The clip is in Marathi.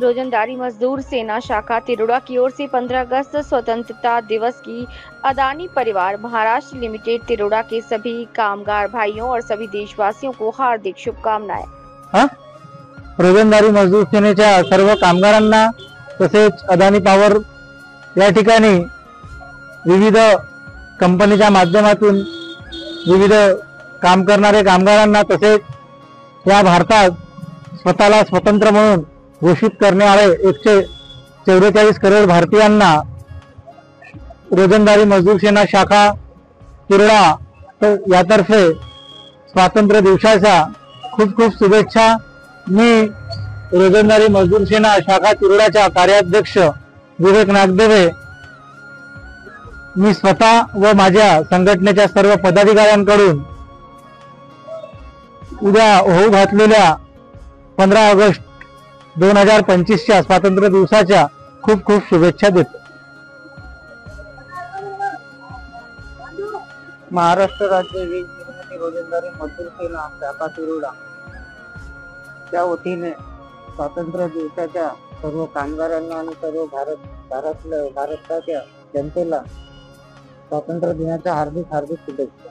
रोजंदारी मजदूर सेना शाखा तिरोड़ा की ओर से 15 अगस्त स्वतंत्रता दिवस की अदानी परिवार महाराष्ट्र लिमिटेड तिरोड़ा के सभी कामगार भाइयों और सभी देशवासियों को हार्दिक शुभकामनाएं। रोजंदारी मजदूर सेनेच्या सर्व कामगारांना तसेच अदानी पॉवर या ठिकाणी विविध कंपनीच्या माध्यमातून विविध काम करणारे कामगारांना तसेच या भारतात स्वतःला स्वतंत्र म्हणून घोषित करणारे 144 करोड भारतीयांना रोजंदारी मजदूर सेना शाखा तिरोडा यातर्फे स्वातंत्र्य दिवसाच्या खूप खूप शुभेच्छा। मी रोजंदारी मजदूर सेना शाखा तिरोडाच्या कार्याध्यक्ष विवेक नागदेवे मी स्वतः व माझ्या संघटनेच्या सर्व पदाधिकाऱ्यांकडून उद्या होऊ घातलेल्या 15 ऑगस्ट 2025च्या स्वातंत्र्य दिवसाच्या खूप खूप शुभेच्छा देतो। महाराष्ट्र राज्य वीज निर्मिती रोजंदारी मजदूर सेना शाखा तिरोडा त्या वतीने स्वातंत्र्य दिवसाच्या सर्व कामगारांना आणि सर्व भारताच्या जनतेला स्वातंत्र्य दिनाच्या हार्दिक शुभेच्छा।